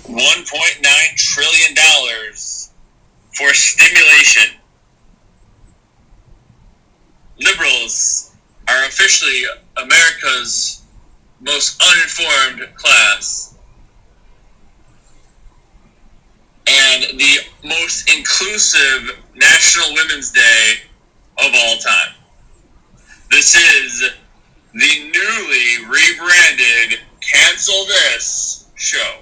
$1.9 trillion for stimulation. Liberals are officially America's most uninformed class and the most inclusive National Women's Day of all time. This is the newly rebranded Cancel This show.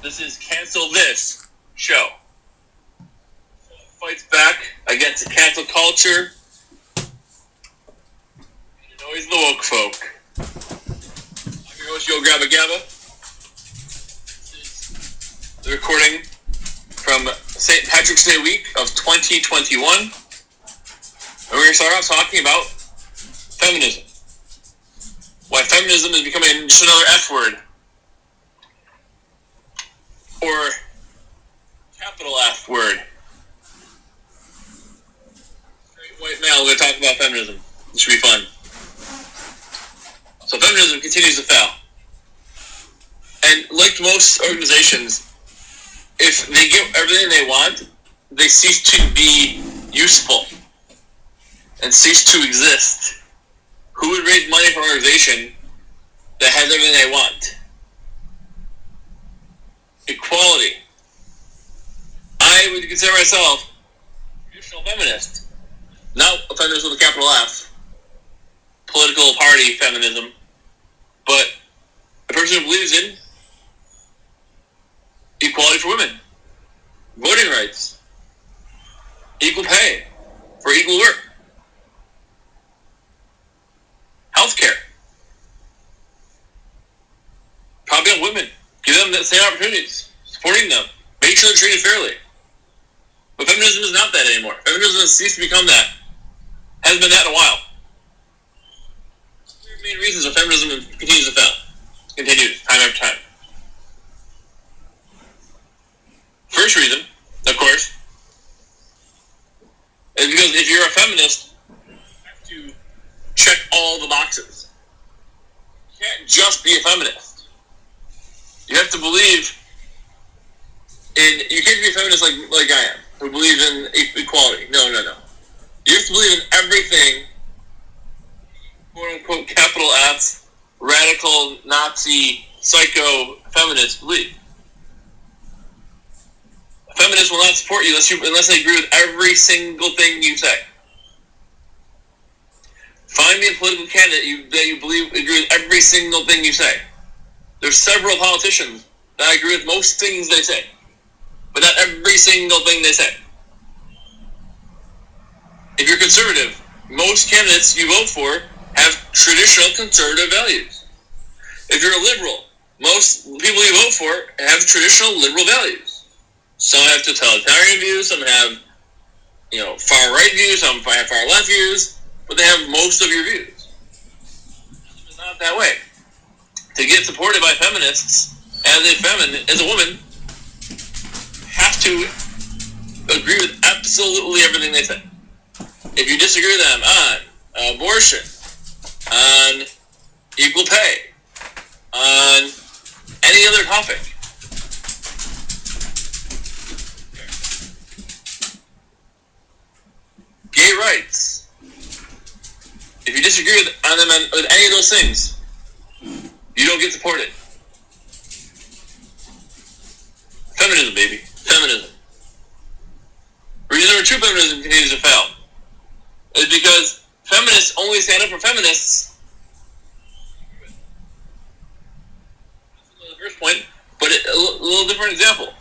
This is Cancel This show. Fights back against the cancel culture and the noise of the woke folk. I'm your host, Yo Gabba Gabba. This is the recording from St. Patrick's Day week of 2021. And we're going to start off talking about feminism. Why feminism is becoming just another F word. Or capital F word. Straight white male, we're going to talk about feminism. This should be fun. So feminism continues to fail. And like most organizations, if they get everything they want, they cease to be useful and cease to exist. Who would raise money for an organization that has everything they want? Equality. I would consider myself a traditional feminist. Not a feminist with a capital F. Political party feminism. But a person who believes in equality for women. Voting rights. Equal pay for equal work. Healthcare. Probably on women. Give them the same opportunities, supporting them, make sure they're treated fairly. But feminism is not that anymore. Feminism has ceased to become that. Hasn't been that in a while. Three main reasons why feminism continues to fail. Continues, time after time. First reason, of course, is because if you're a feminist, you have to check all the boxes. You can't just be a feminist. You have to believe in, you can't be a feminist like I am, who believes in equality. No. You have to believe in everything, quote unquote, capital F, radical, Nazi, psycho feminists believe. A feminist will not support you unless they agree with every single thing you say. Find me a political candidate that you believe agree with every single thing you say. There's several politicians that I agree with most things they say, but not every single thing they say. If you're conservative, most candidates you vote for have traditional conservative values. If you're a liberal, most people you vote for have traditional liberal values. Some have totalitarian views, some have, far right views, some have far left views, but they have most of your views. It's not that way. To get supported by feminists as a woman, have to agree with absolutely everything they say. If you disagree with them on abortion, on equal pay, on any other topic, gay rights, if you disagree with any of those things, you don't get supported. Feminism, baby. Feminism. Reason number two feminism continues to fail is because feminists only stand up for feminists. That's the first point, but a little different example.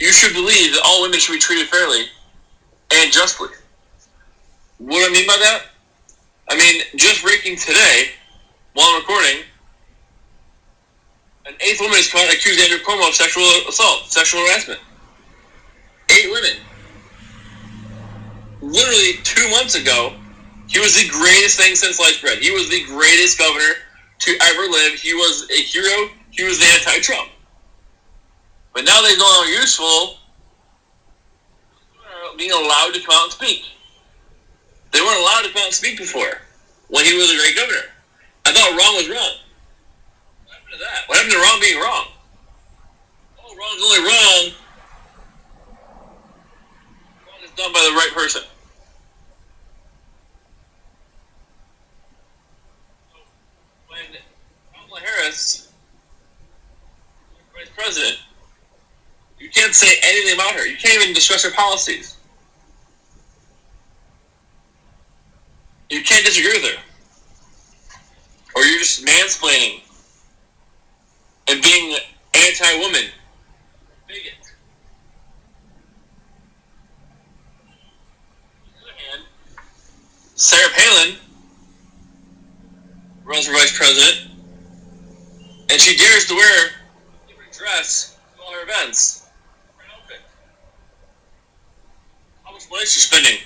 You should believe that all women should be treated fairly and justly. What I mean by that? I mean, just breaking today, while I'm recording, An eighth woman has accused Andrew Cuomo of sexual assault, sexual harassment. 8 women. Literally 2 months ago, he was the greatest thing since sliced bread. He was the greatest governor to ever live. He was a hero. He was the anti-Trump. But now they're no longer useful, being allowed to come out and speak. They weren't allowed to come out and speak before, when he was a great governor. I thought wrong was wrong. What happened to that? What happened to wrong being wrong? Oh, wrong is only wrong. Wrong is done by the right person. When Kamala Harris, vice president, you can't say anything about her. You can't even discuss her policies. You can't disagree with her. Or you're just mansplaining and being anti-woman. Bigot. On the other hand, Sarah Palin runs for vice president, and she dares to wear a different dress to all her events. Different outfit. How much money is she spending?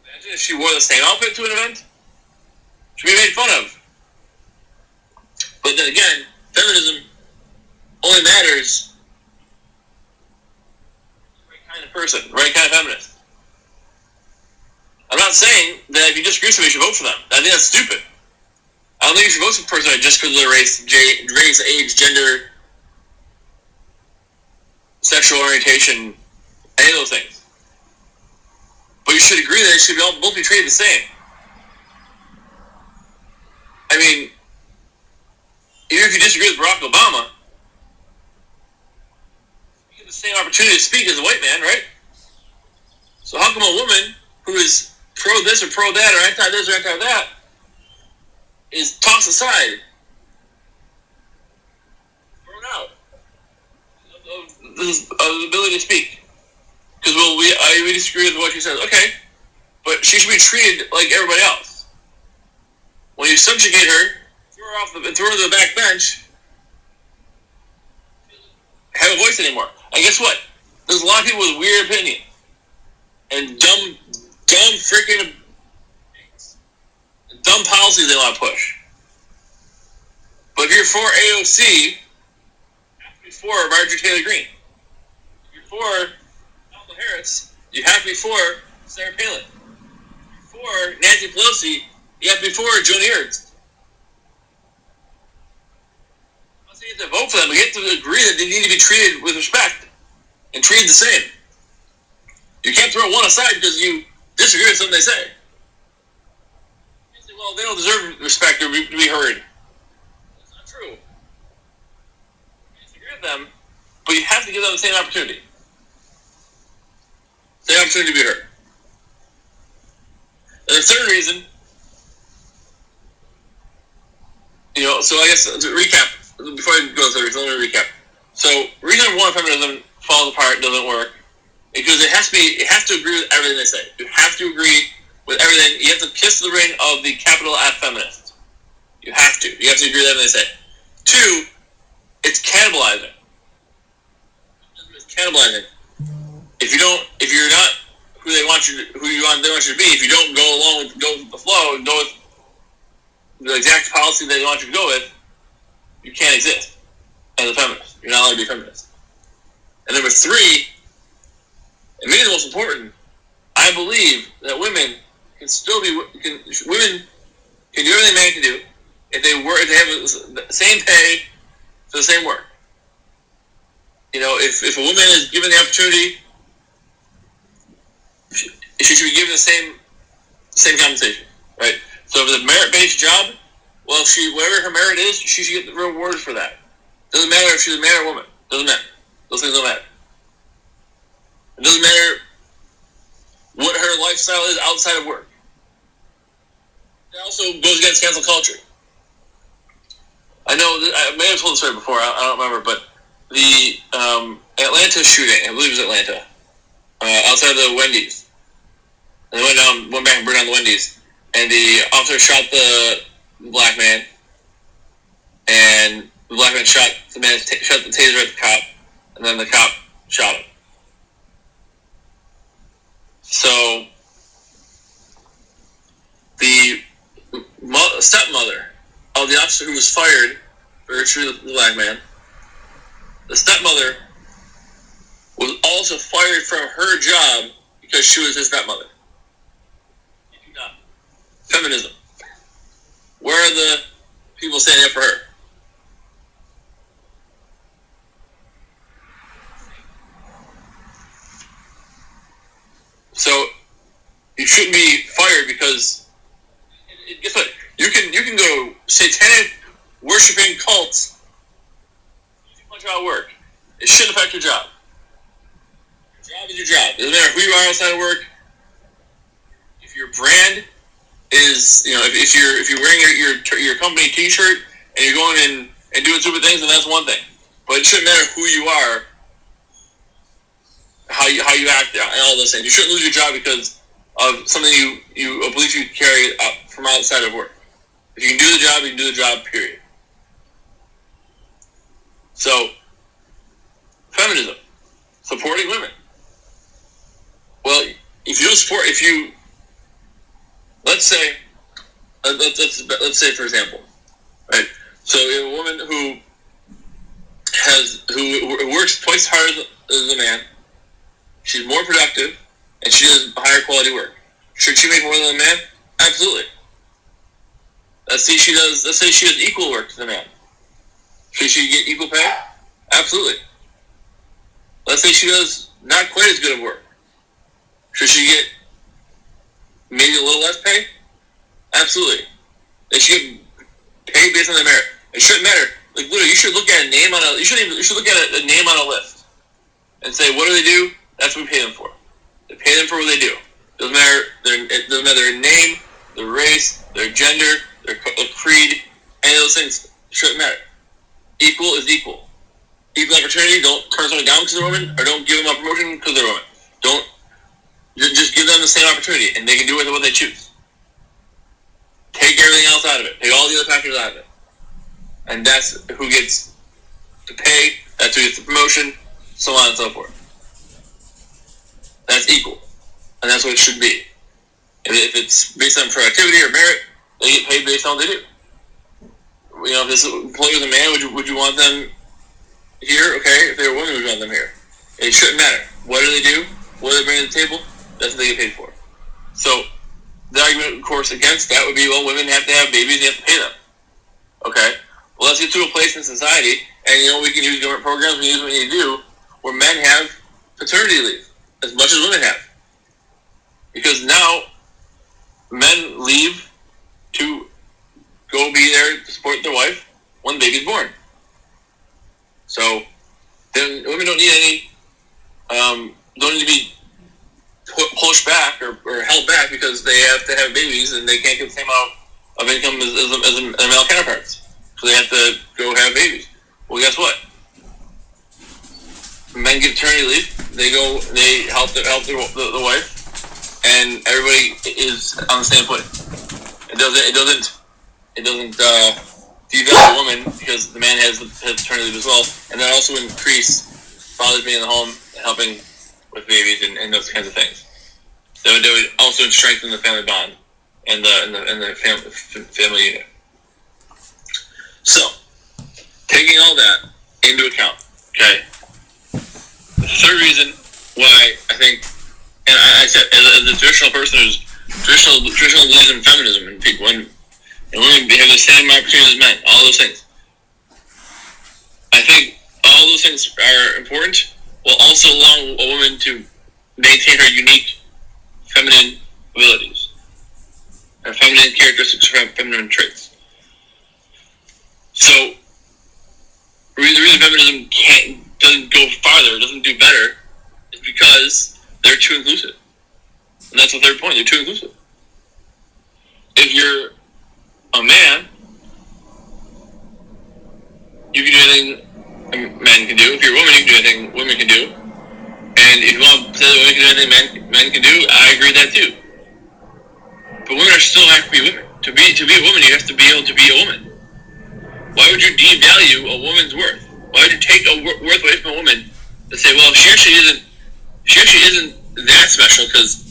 Imagine if she wore the same outfit to an event. She'd be made fun of. But then again, feminism only matters to the right kind of person, the right kind of feminist. I'm not saying that if you disagree with somebody, you should vote for them. I think that's stupid. I don't think you should vote for a person just because of their race, age, gender, sexual orientation, any of those things. But you should agree that they should both be treated the same. I mean, even if you disagree with Barack Obama, you get the same opportunity to speak as a white man, right? So how come a woman who is pro this or pro that or anti this or anti that is tossed aside, thrown out of the ability to speak? Because we disagree with what she says. Okay, but she should be treated like everybody else. When you subjugate her, throw her to the back bench, have a voice anymore. And guess what? There's a lot of people with weird opinions and dumb freaking dumb policies they want to push. But if you're for AOC, you have to be for Marjorie Taylor Greene. If you're for Kamala Harris, you have to be for Sarah Palin. If you're for Nancy Pelosi, you have to be for Joni Ernst. You have to vote for them, but you have to agree that they need to be treated with respect and treated the same. You can't throw one aside because you disagree with something they say. You say, well, they don't deserve respect or to be heard. That's not true. You disagree with them, but you have to give them the same opportunity. Same opportunity to be heard. And the third reason, so I guess to recap, before I go to the third reason, let me recap. So, reason number one, feminism falls apart, doesn't work, because it has to agree with everything they say. You have to agree with everything. You have to kiss the ring of the capital F feminist. You have to. You have to agree with everything they say. 2, it's cannibalizing. It's cannibalizing. If you're not who they want you to be, if you don't go with the flow, and go with the exact policy they want you to go with, you can't exist as a feminist. You're not allowed to be a feminist. And number 3, and maybe the most important, I believe that women can still be women can do everything men can do if they have the same pay for the same work. If a woman is given the opportunity, she should be given the same compensation, right? So if it's a merit-based job, well, whatever her merit is, she should get the reward for that. Doesn't matter if she's a man or a woman. Doesn't matter. Those things don't matter. It doesn't matter what her lifestyle is outside of work. It also goes against cancel culture. I know, I may have told the story before, I don't remember, but the Atlanta shooting, I believe it was Atlanta, outside the Wendy's. And they went back and burned down the Wendy's. And the officer shot the black man, and the black man shot the taser at the cop, and then the cop shot him. So the stepmother of the officer who was fired for shooting the black man, the stepmother was also fired from her job because she was his stepmother. Feminism. Where are the people standing up for her? So you shouldn't be fired because guess what? You can go satanic worshiping cults. Too much out of work. It shouldn't affect your job. Your job is your job. It doesn't matter who you are outside of work. If your brand is, if you're wearing your company T-shirt and you're going in and doing stupid things, then that's one thing. But it shouldn't matter who you are, how you act, and all those things. You shouldn't lose your job because of something a belief you carry up from outside of work. If you can do the job, you can do the job. Period. So, feminism, supporting women. Well, let's say for example, right? So you have a woman who works twice as hard as a man. She's more productive, and she does higher quality work. Should she make more than a man? Absolutely. Let's say she does equal work to the man. Should she get equal pay? Absolutely. Let's say she does not quite as good of work. Should she get maybe a little less pay? Absolutely. They should get paid based on their merit. It shouldn't matter. Like literally, you should look at a name on a. You should look at a name on a list and say, what do they do? That's what we pay them for. They pay them for what they do. It doesn't matter their name, their race, their gender, their creed, any of those things shouldn't matter. Equal is equal. Equal opportunity. Don't turn someone down because they're a woman, or don't give them a promotion because they're a woman. Don't just give them the same opportunity, and they can do with it what they choose. Take everything else out of it. Take all the other factors out of it, and that's who gets the pay. That's who gets the promotion, so on and so forth. That's equal, and that's what it should be. If it's based on productivity or merit, they get paid based on what they do. If this employee was a man, would you want them here? Okay. If they were a woman, would you want them here? It shouldn't matter. What do they do? What do they bring to the table? That's what they get paid for. So the argument, of course, against that would be, well, women have to have babies and you have to pay them. Okay. Well, let's get to a place in society, and we can use government programs, we can use what we need to do, where men have paternity leave as much as women have. Because now men leave to go be there to support their wife when the baby's born. So then women don't need to be pushed back or held back because they have to have babies and they can't get the same amount of income as their male counterparts. So they have to go have babies. Well, guess what? Men get paternity leave. They help the wife, and everybody is on the same footing. It doesn't devalue a woman because the man has paternity leave as well, and that also increase fathers being in the home and helping with babies and those kinds of things. That would also strengthen the family bond and the family unit. So, taking all that into account, okay. The third reason why I think, and I said, as a traditional person who's traditional believes in feminism and people and women have the same opportunities as men, all those things. I think all those things are important, while also allowing a woman to maintain her unique feminine abilities, her feminine characteristics, her feminine traits. So, the reason feminism doesn't go farther, doesn't do better, is because they're too inclusive. And that's the third point, they're too inclusive. If you're a man, you can do anything a man can do. If you're a woman, you can do anything women can do. And if you want to say that women can do anything men can do, I agree with that too. But women still have to be women. To be a woman, you have to be able to be a woman. Why would you devalue a woman's worth? Why would you take a worth away from a woman and say, well, she actually isn't that special because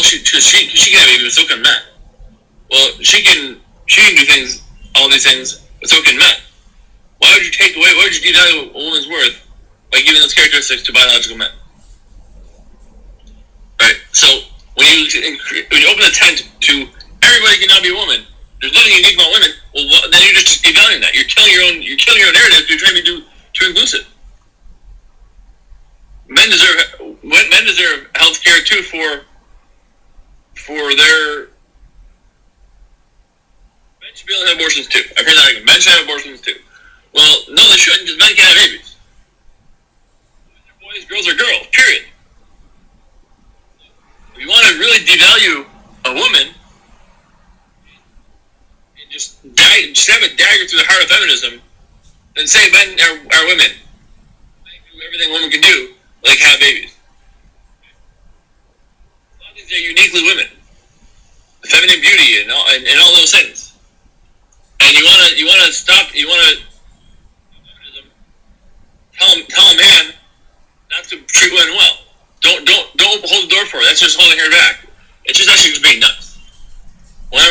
she can have babies, but so can men. Well, she can do things, all these things, but so can men. Why would you devalue a woman's worth by giving those characteristics to biological men? Right. So when you open the tent to everybody can now be a woman, there's nothing unique about women. Well, then you're just devaluing that. You're killing your own narrative. You're trying to do too inclusive. Men deserve health care too for their. Men should be able to have abortions too. I've heard that argument. Men should have abortions too. Well, no, they shouldn't, because men can't have babies. Boys, girls are girls. Period. If you want to really devalue a woman, and just have a dagger through the heart of feminism, then say men are women. They do everything a woman can do, like have babies. A lot of things are uniquely women. Feminine beauty and all those things. And you wanna tell a man not to treat women well. Don't hold the door for her. That's just holding her back. It's just actually just being nuts. When I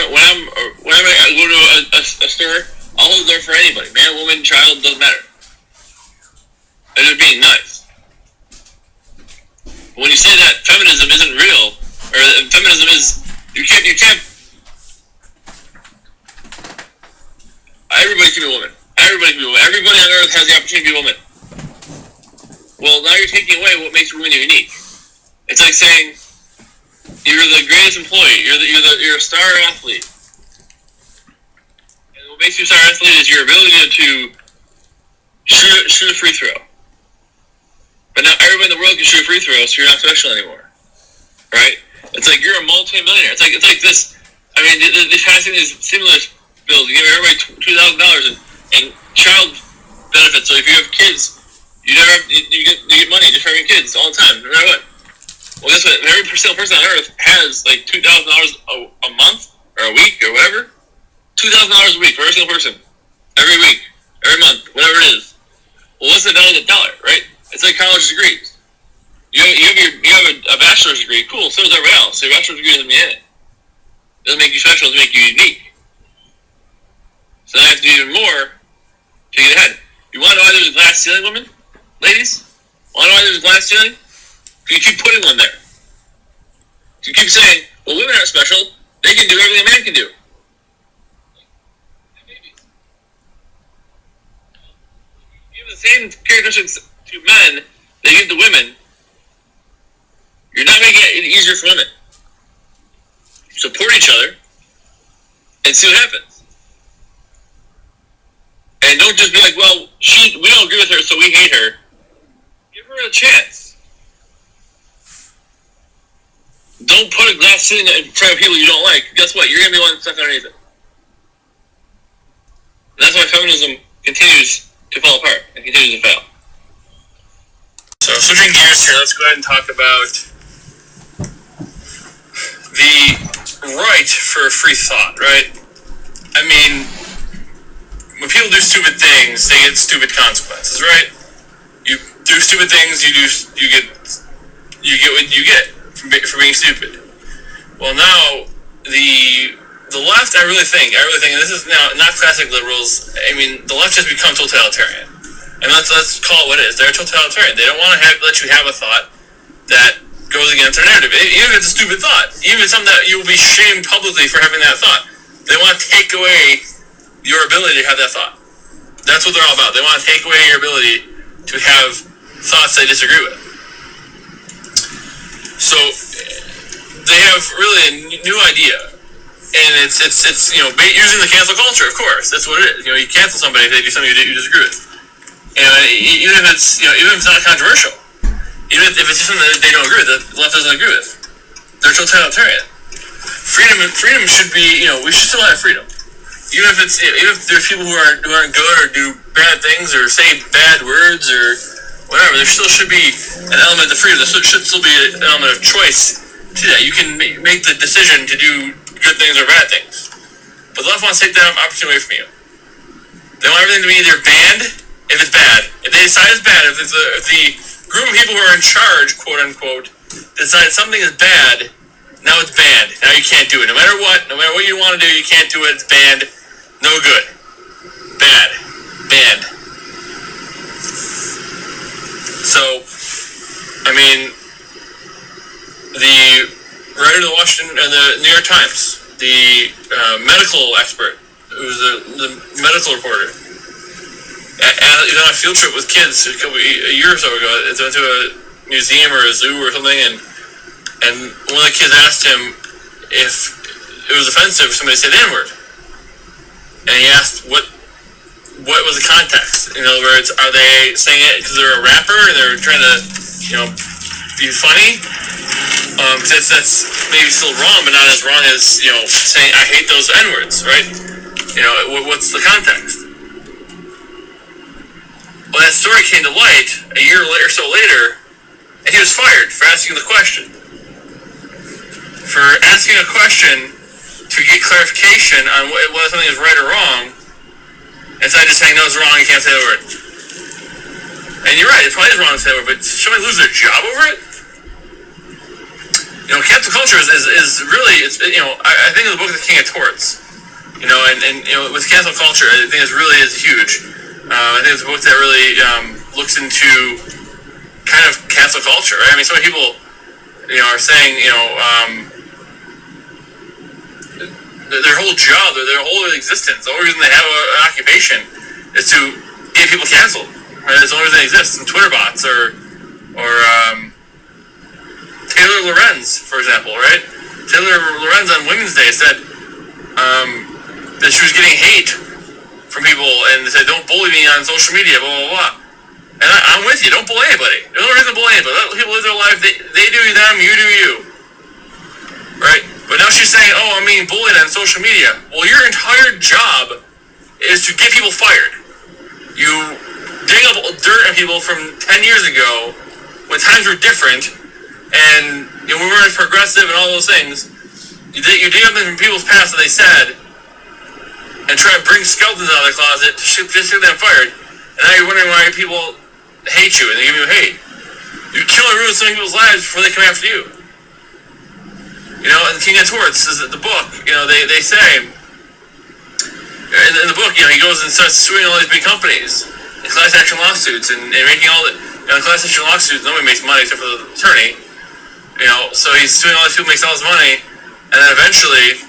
go to a store, I'll hold the door for anybody. Man, woman, child, doesn't matter. It's just being nice. But when you say that feminism isn't real, or feminism is, you can't. Everybody can be a woman. Everybody can be a woman. Everybody on earth has the opportunity to be a woman. Well, now you're taking away what makes women unique. It's like saying you're the greatest employee. You're a star athlete. And what makes you a star athlete is your ability to shoot a free throw. But now everybody in the world can shoot a free throw, so you're not special anymore, right? It's like you're a multi-millionaire. It's like this. I mean, they're passing these stimulus bills. You give everybody $2,000 and child benefits. So if you have kids, you get money just for having kids all the time, no matter what. Well, guess what? Every single person on earth has like $2,000 a month or a week or whatever. $2,000 a week for every single person, every week, every month, whatever it is. Well, what's the value of the dollar, right? It's like college degrees. You have a bachelor's degree, cool. So does everybody else. So your bachelor's degree doesn't mean anything. It doesn't make you special. It doesn't make you unique. So then I have to do even more to get ahead. You want to know why there's a glass ceiling, women? Ladies? Want to know why there's a glass ceiling? You keep putting one there. You keep saying, well, women aren't special. They can do everything a man can do. You give the same characteristics to men they give to women. You're not making it any easier for women. Support each other and see what happens. And don't just be like, well, we don't agree with her, so we hate her. Give her a chance. Don't put a glass ceiling in front of people you don't like. Guess what? You're going to be the one stuck underneath it. And that's why feminism continues to fall apart and continues to fail. So switching gears here, let's go ahead and talk about the right for free thought, right? I mean, when people do stupid things, they get stupid consequences, right? You do stupid things, you get what you get for being stupid. Well, now the left, I really think, and this is now not classic liberals. I mean, the left has become totalitarian, and let's call it what it is. They're totalitarian. They don't want to let you have a thought that goes against their narrative, even if it's a stupid thought, even if it's something that you will be shamed publicly for having that thought. They want to take away your ability to have that thought. That's what they're all about. They want to take away your ability to have thoughts they disagree with. So they have really a new idea, and it's using the cancel culture. Of course, that's what it is. You cancel somebody if they do something you disagree with, and even if it's not controversial, even if it's something that they don't agree with, that the left doesn't agree with, they're totalitarian. Freedom should be, we should still have freedom, even if there's people who aren't good or do bad things or say bad words or whatever. There still should be an element of freedom. There should still be an element of choice to that. You can make the decision to do good things or bad things. But the left wants to take that opportunity away from you. They want everything to be either banned if it's bad. If they decide it's bad, if the group of people who are in charge, quote unquote, decide something is bad, now it's banned. Now you can't do it. No matter what you want to do, you can't do it. It's banned. No good. Bad. Banned. So, I mean, the writer of the New York Times, the medical expert, who's the medical reporter, he's on a field trip with kids a year or so ago. They went to a museum or a zoo or something, and one of the kids asked him if it was offensive if somebody said the N-word. And he asked what was the context? In other words, are they saying it because they're a rapper and they're trying to, be funny? Because that's maybe still wrong, but not as wrong as, saying I hate those N-words, right? What's the context? Well, that story came to light a year or so later, and he was fired for asking the question. For asking a question to get clarification on whether something is right or wrong, instead of just saying, no, it's wrong, you can't say the word. And you're right, it probably is wrong to say the word, but should somebody lose their job over it? Cancel culture is really, I think of the book The King of Torts. And with cancel culture, I think it really is huge. I think it's a book that really looks into kind of cancel culture, right? I mean, so many people, are saying, their whole job, their whole existence, the only reason they have an occupation is to get people canceled. Right? That's the only reason they exist. Some Twitter bots or Taylor Lorenz, for example, right? Taylor Lorenz on Women's Day said that she was getting hate from people, and they said, don't bully me on social media, blah, blah, blah. And I'm with you, don't bully anybody. There's no reason to bully anybody. Let people live their life, they do them, you do you. Right? But now she's saying, I'm being bullied on social media. Well, your entire job is to get people fired. You dig up dirt on people from 10 years ago, when times were different, and we weren't as progressive and all those things. You dig up things from people's past that they said, and try to bring skeletons out of their closet to just get them fired. And now you're wondering why people hate you and they give you hate. You kill and ruin some people's lives before they come after you. And the King of Torts is the book. They say in the book, he goes and starts suing all these big companies in class action lawsuits and making all the class action lawsuits. Nobody makes money except for the attorney. So he's suing all these people, makes all this money, and then eventually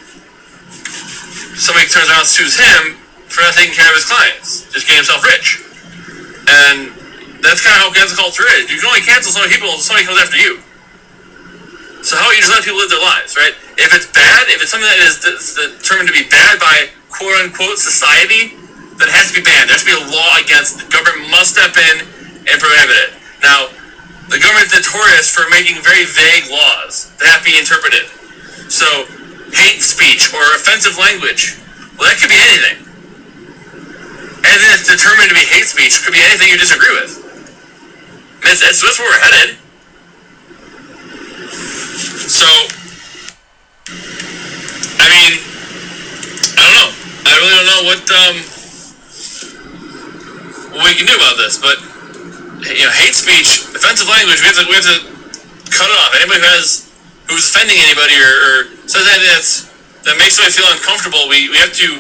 somebody turns around and sues him for not taking care of his clients, just getting himself rich. And that's kind of how cancel culture is. You can only cancel so many people until somebody comes after you. So how about you just let people live their lives, right? If it's bad, if it's something that is determined to be bad by quote-unquote society, then it has to be banned. There has to be a law against it. The government must step in and prohibit it. Now, the government is notorious for making very vague laws that have to be interpreted. So, hate speech or offensive language, well, that could be anything. Anything that's determined to be hate speech could be anything you disagree with. That's where we're headed. So, I mean, I don't know. I really don't know what we can do about this, but hate speech, offensive language, we have to cut it off. Anybody who's offending anybody or says anything that makes somebody feel uncomfortable, we have to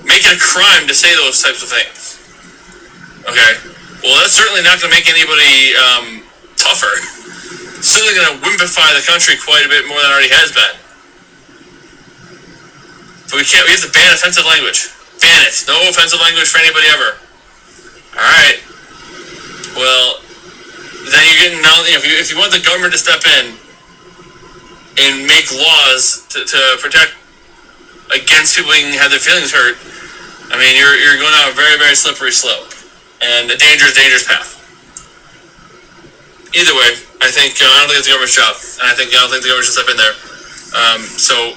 make it a crime to say those types of things. Okay? Well, that's certainly not going to make anybody tougher. It's certainly going to wimpify the country quite a bit more than it already has been. But we have to ban offensive language. Ban it. No offensive language for anybody ever. Alright. Well, then you're getting now, if you want the government to step in and make laws to protect against people who have their feelings hurt, I mean, you're going down a very, very slippery slope and a dangerous, dangerous path. Either way, I don't think it's the government's job, and I don't think the government should step in there. So,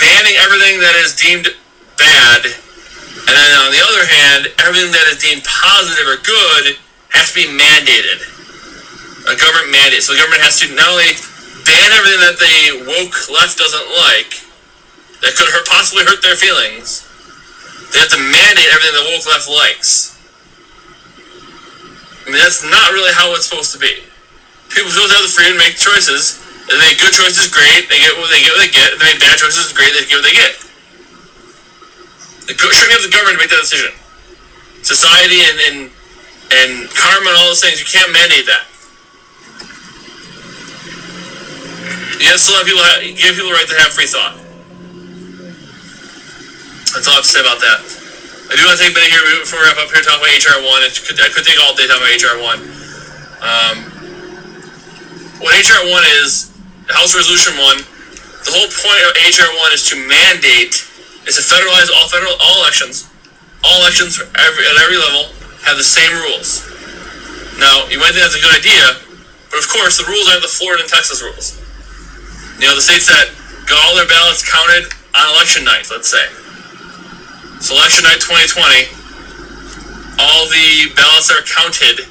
banning everything that is deemed bad, and then on the other hand, everything that is deemed positive or good has to be mandated. A government mandate. So the government has to not only ban everything that the woke left doesn't like, that could possibly hurt their feelings, They have to mandate everything the woke left likes. I mean, that's not really how it's supposed to be. People supposed to have the freedom to make choices. If they make good choices, great. They get what they get. If they make bad choices, great. They get what they get. It shouldn't have the government to make that decision. Society and karma and all those things, you can't mandate that. You have to let people give people the right to have free thought. That's all I have to say about that. I do want to take a minute here before we wrap up here to talk about HR 1. I could take all day talking about HR 1. What HR 1 is, House Resolution 1, the whole point of HR 1 is to mandate, is to federalize all elections. All elections at every level have the same rules. Now, you might think that's a good idea, but of course the rules aren't the Florida and Texas rules. You know, the states that got all their ballots counted on election night, let's say. So election night 2020, all the ballots that are counted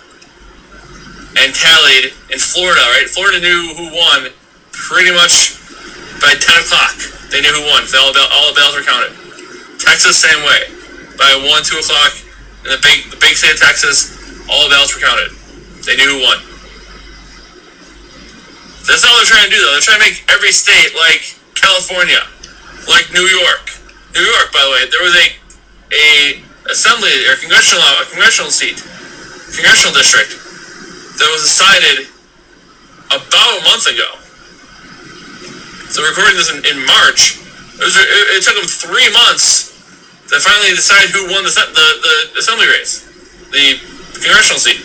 and tallied in Florida, right? Florida knew who won pretty much by 10 o'clock. They knew who won. All the ballots were counted. Texas, same way. By 1, 2 o'clock, in the big state of Texas, all the ballots were counted. They knew who won. That's not what they're trying to do, though. They're trying to make every state like California, like New York. New York, by the way, there was a assembly or congressional district that was decided about a month ago. So we're recording this in March. It took them 3 months to finally decide who won the assembly race, the congressional seat.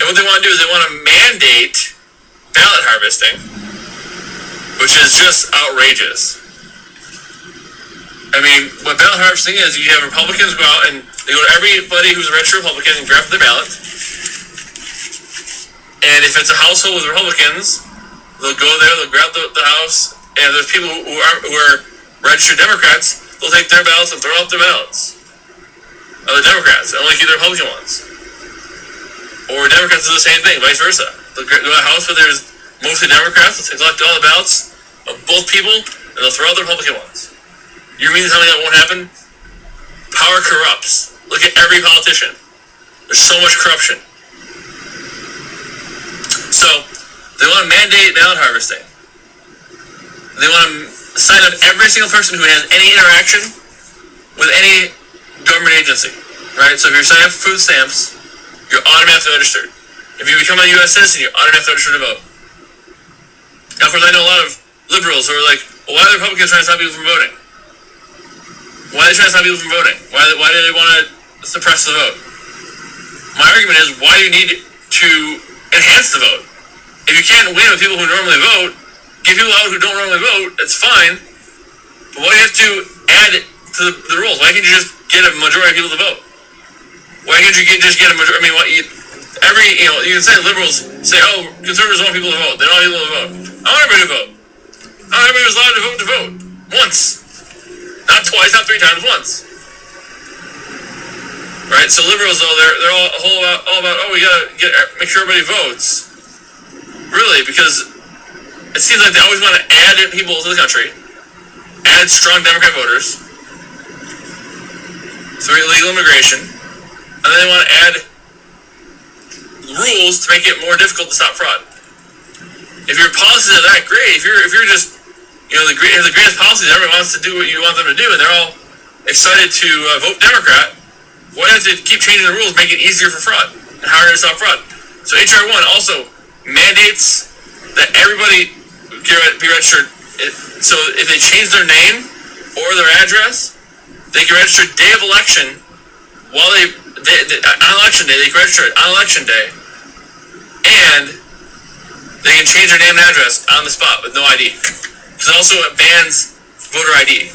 And what they want to do is they want to mandate ballot harvesting, which is just outrageous. I mean, what ballot harvesting is, you have Republicans go out and they go to everybody who's a registered Republican and grab their ballot. And if it's a household with Republicans, they'll go there, they'll grab the house, and there's people who are registered Democrats, they'll take their ballots and throw out their ballots. The Democrats, only keep the Republican ones. Or Democrats do the same thing, vice versa. They'll go to a house where there's mostly Democrats, they'll collect all the ballots of both people, and they'll throw out the Republican ones. You mean to tell me that won't happen? Power corrupts. Look at every politician. There's so much corruption. So, they want to mandate ballot harvesting. They want to sign up every single person who has any interaction with any government agency. Right? So if you're signing up for food stamps, you're automatically registered. If you become a U.S. citizen, you're automatically registered to vote. Now, of course, I know a lot of liberals who are like, well, why are the Republicans trying to stop people from voting? Why are they trying to stop people from voting? Why do they want to suppress the vote? My argument is, why do you need to enhance the vote? If you can't win with people who normally vote, get people out who don't normally vote, it's fine. But why do you have to add to the rules? Why can't you just get a majority of people to vote? Why can't you just get a majority? I mean, you can say liberals say, oh, conservatives want people to vote. They don't want people to vote. I want everybody to vote. I want everybody who's allowed to vote once. Not twice, not 3 times, once. Right? So liberals, though, they're all about, oh, we gotta make sure everybody votes. Really, because it seems like they always want to add people to the country, add strong Democrat voters through illegal immigration, and then they want to add rules to make it more difficult to stop fraud. If your policies are that great, if you're just, the greatest policies, everyone wants to do what you want them to do, and they're all excited to vote Democrat, why do you have to keep changing the rules, make it easier for fraud and harder to stop fraud? So HR 1 also mandates that everybody be registered. So if they change their name or their address, they can register day of election. On election day, they can register it on election day, and they can change their name and address on the spot with no ID. Because also it bans voter ID.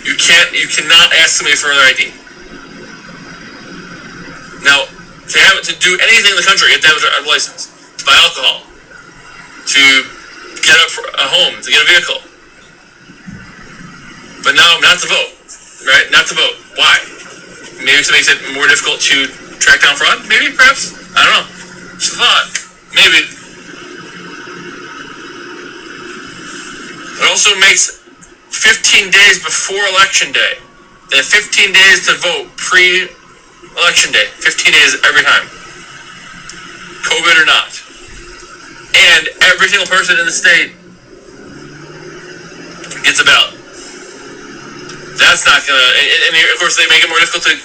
You cannot ask somebody for their ID. Now, to do anything in the country, you have to have a license. To buy alcohol, to get a home, to get a vehicle. But now, not to vote. Right? Not to vote. Why? Maybe it makes it more difficult to track down fraud? Maybe, perhaps? I don't know. Just a thought. Maybe. It also makes 15 days before Election Day. They have 15 days to vote pre-Election Day. 15 days every time. COVID or not. And every single person in the state gets a ballot. That's not gonna. And of course, they're making it more difficult to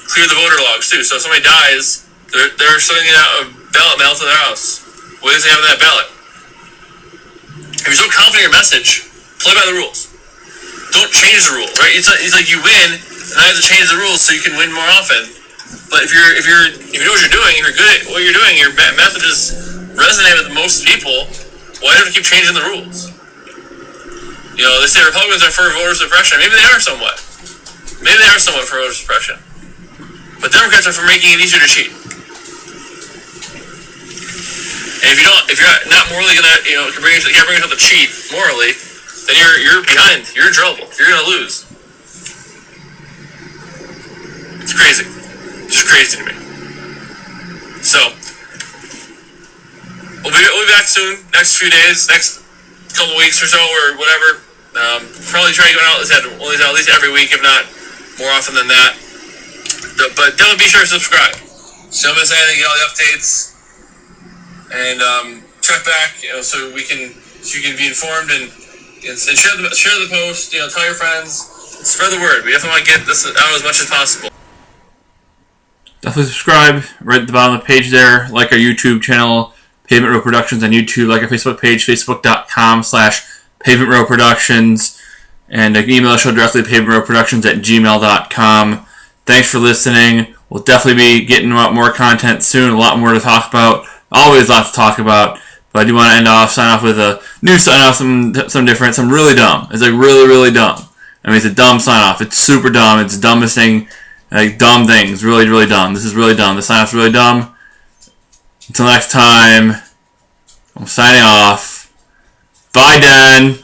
clear the voter logs too. So if somebody dies, they're sending out a ballot mail to their house. What does they have in that ballot? If you're so confident in your message, play by the rules. Don't change the rule, right? It's like you win, and I have to change the rules so you can win more often. But if you know what you're doing, if you're good at what you're doing, your messages resonate with most people. Why do you have to keep changing the rules? You know, they say Republicans are for voter suppression. Maybe they are somewhat. Maybe they are somewhat for voter suppression. But Democrats are for making it easier to cheat. And if you're not morally gonna, can't bring yourself to cheat morally, then you're behind. You're in trouble. You're gonna lose. It's crazy. It's just crazy to me. So we'll be back soon. Next few days, next couple weeks or so, or whatever. Probably try to go out at least every week, if not more often than that. But definitely be sure to subscribe. So don't miss anything. Get all the updates. And check back, so you can be informed and share the post. Tell your friends, spread the word. We definitely want to get this out as much as possible. Definitely subscribe right at the bottom of the page there. Like our YouTube channel, Pavement Row Productions on YouTube. Like our Facebook page, facebook.com/Pavement Row Productions, and you can email the show directly to pavementrowproductions@gmail.com. Thanks for listening. We'll definitely be getting out more content soon. A lot more to talk about. Always lots to talk about, but I do want to sign off with a new sign off, some different, some really dumb. It's like really, really dumb. I mean, it's a dumb sign off. It's super dumb. It's the dumbest thing, like dumb things. Really, really dumb. This is really dumb. The sign off's really dumb. Until next time, I'm signing off. Bye, Dan.